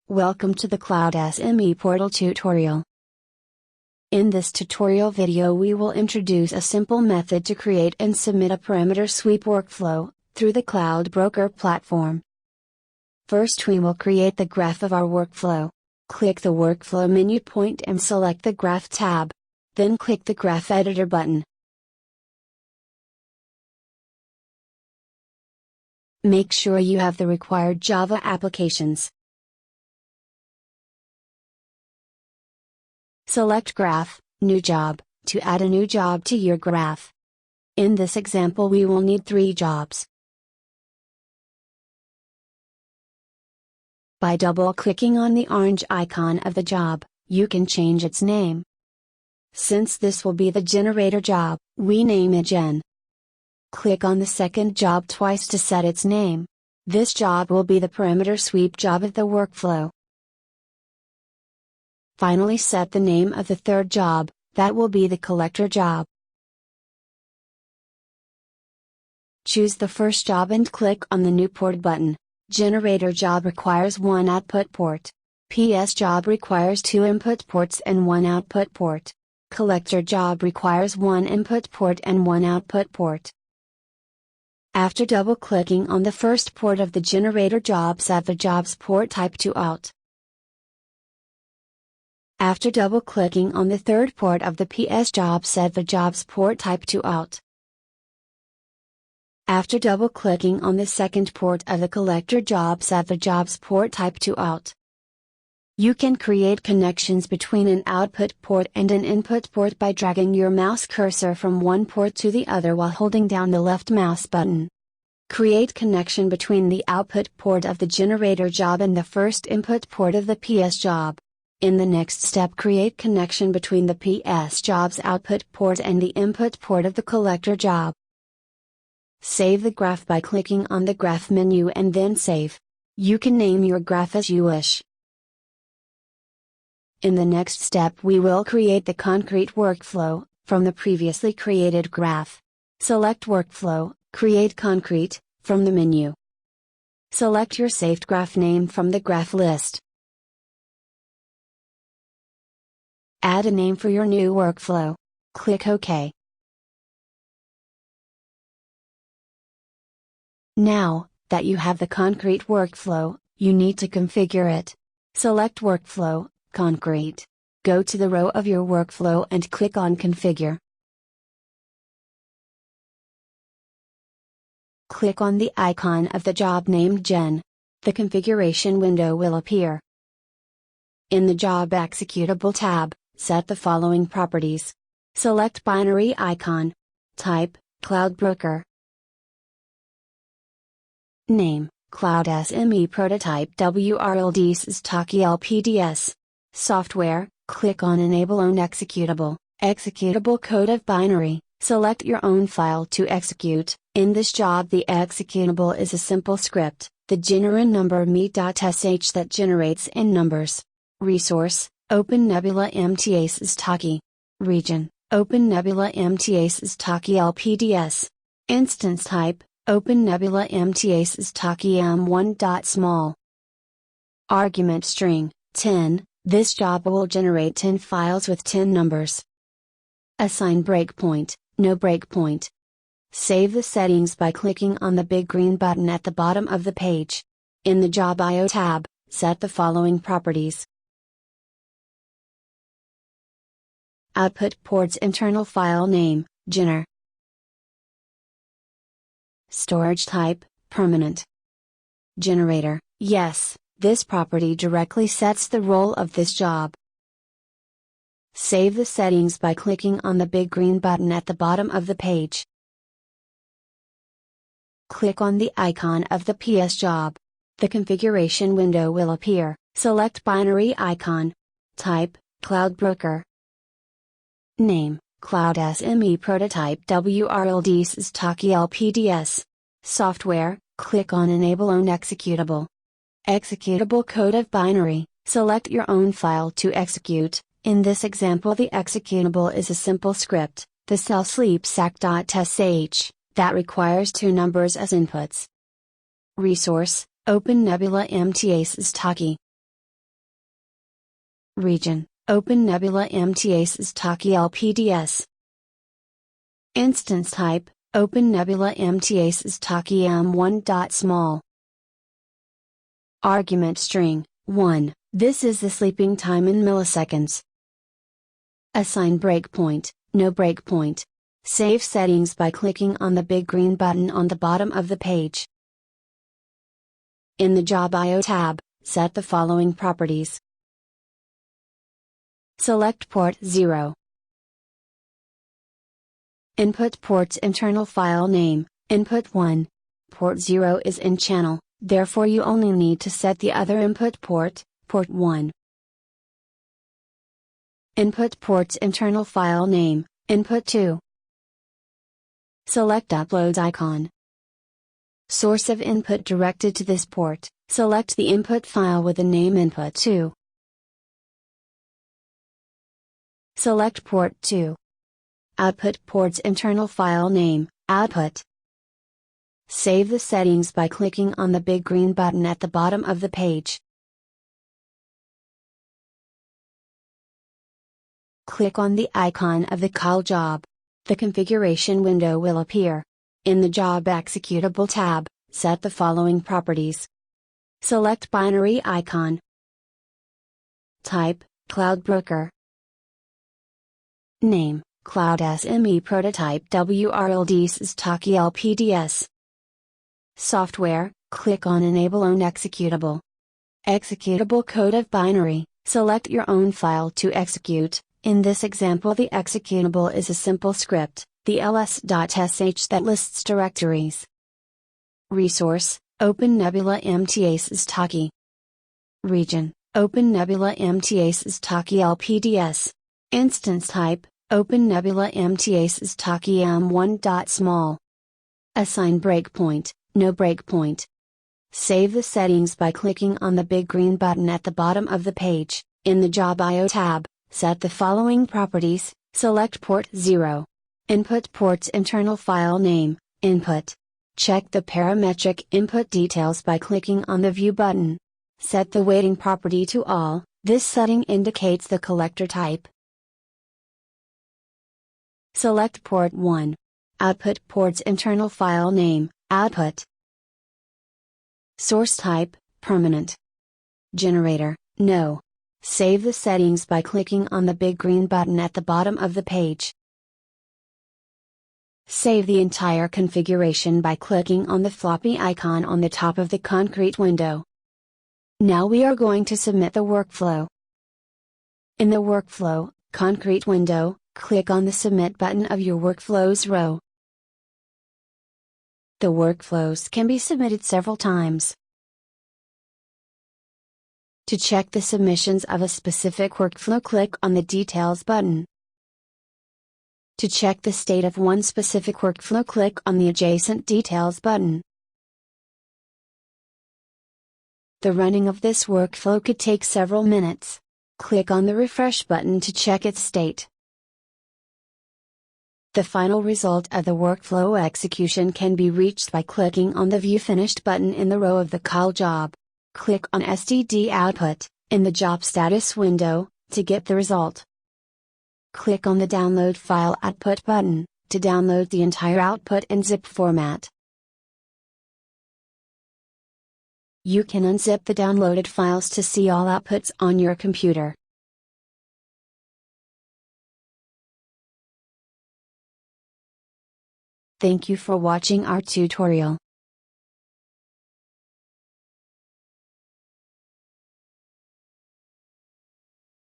Welcome to the CloudSME portal tutorial. In this tutorial video we will introduce a simple method to create and submit a parameter sweep workflow, through the Cloud Broker platform. First we will create the graph of our workflow. Click the workflow menu point and select the Graph tab. Then click the Graph Editor button. Make sure you have the required Java applications. Select Graph, New Job, to add a new job to your graph. In this example we will need 3 jobs. By double-clicking on the orange icon of the job, you can change its name. Since this will be the generator job, we name it Gen. Click on the second job twice to set its name. This job will be the parameter sweep job of the workflow. Finally set the name of the third job, that will be the collector job. Choose the first job and click on the New Port button. Generator job requires 1 output port. PS job requires 2 input ports and 1 output port. Collector job requires 1 input port and 1 output port. After double-clicking on the first port of the generator job, set the job's port type to out. After double-clicking on the third port of the PS job, set the job's port type to out. After double-clicking on the second port of the collector job, set the job's port type to out. You can create connections between an output port and an input port by dragging your mouse cursor from one port to the other while holding down the left mouse button. Create connection between the output port of the generator job and the first input port of the PS job. In the next step, create connection between the PS job's output port and the input port of the collector job. Save the graph by clicking on the Graph menu and then Save. You can name your graph as you wish. In the next step we will create the concrete workflow, from the previously created graph. Select Workflow, Create Concrete, from the menu. Select your saved graph name from the graph list. Add a name for your new workflow. Click OK. Now, that you have the concrete workflow, you need to configure it. Select Workflow, Concrete. Go to the row of your workflow and click on Configure. Click on the icon of the job named Gen. The configuration window will appear. In the Job Executable tab, set the following properties. Select binary icon. Type, Cloud Broker. Name, CloudSME Prototype WRLDs Taki LPDS. Software, click on Enable Own Executable. Executable code of binary, select your own file to execute. In this job the executable is a simple script, the genera number me.sh that generates in numbers. Resource, Open Nebula MTAs Taki. Region, Open Nebula MTAs Taki LPDS. Instance type, Open Nebula MTAs Taki M1.small. Argument string, 10. This job will generate 10 files with 10 numbers. Assign breakpoint, no breakpoint. Save the settings by clicking on the big green button at the bottom of the page. In the Job I/O tab, set the following properties. Output port's internal file name, gener. Storage type, permanent. Generator, yes. This property directly sets the role of this job. Save the settings by clicking on the big green button at the bottom of the page. Click on the icon of the PS job. The configuration window will appear. Select binary icon. Type, Cloud Broker. Name, CloudSME Prototype WRLDs Taki LPDS. Software, click on Enable Own Executable. Executable code of binary, select your own file to execute. In this example the executable is a simple script, the cell sleepsack.sh, that requires 2 numbers as inputs. Resource, Open Nebula MTAs Taki. Region, Open Nebula MTAs Taki LPDS. Instance type, Open Nebula MTAs Taki M1.small. Argument string, 1, this is the sleeping time in milliseconds. Assign breakpoint, no breakpoint. Save settings by clicking on the big green button on the bottom of the page. In the Job I/O tab, set the following properties. Select port 0. Input port's internal file name, input 1. Port 0 is in channel, therefore you only need to set the other input port, port 1. Input port's internal file name, input 2. Select Uploads icon. Source of input directed to this port, select the input file with the name input 2. Select port 2. Output port's internal file name, output. Save the settings by clicking on the big green button at the bottom of the page. Click on the icon of the call job. The configuration window will appear. In the Job Executable tab, set the following properties. Select binary icon. Type, Cloud Broker. Name, CloudSME Prototype WRLDs Taki LPDS. Software, click on Enable Own Executable. Executable code of binary, select your own file to execute. In this example, the executable is a simple script, the ls.sh that lists directories. Resource, Open Nebula MTAs Taki. Region, Open Nebula MTAs Taki LPDS. Instance type, Open Nebula MTAs Taki M1.small. Assign breakpoint, no breakpoint. Save the settings by clicking on the big green button at the bottom of the page. In the Job I/O tab, set the following properties. Select port 0. Input port's internal file name, input. Check the parametric input details by clicking on the View button. Set the waiting property to all, this setting indicates the collector type. Select port 1. Output port's internal file name, output. Source type, permanent. Generator, no. Save the settings by clicking on the big green button at the bottom of the page. Save the entire configuration by clicking on the floppy icon on the top of the concrete window. Now we are going to submit the workflow. In the Workflow, concrete window, click on the Submit button of your workflows row. The workflows can be submitted several times. To check the submissions of a specific workflow, click on the Details button. To check the state of one specific workflow, click on the adjacent Details button. The running of this workflow could take several minutes. Click on the Refresh button to check its state. The final result of the workflow execution can be reached by clicking on the View Finished button in the row of the call job. Click on STD Output, in the Job Status window, to get the result. Click on the Download File Output button, to download the entire output in zip format. You can unzip the downloaded files to see all outputs on your computer. Thank you for watching our tutorial.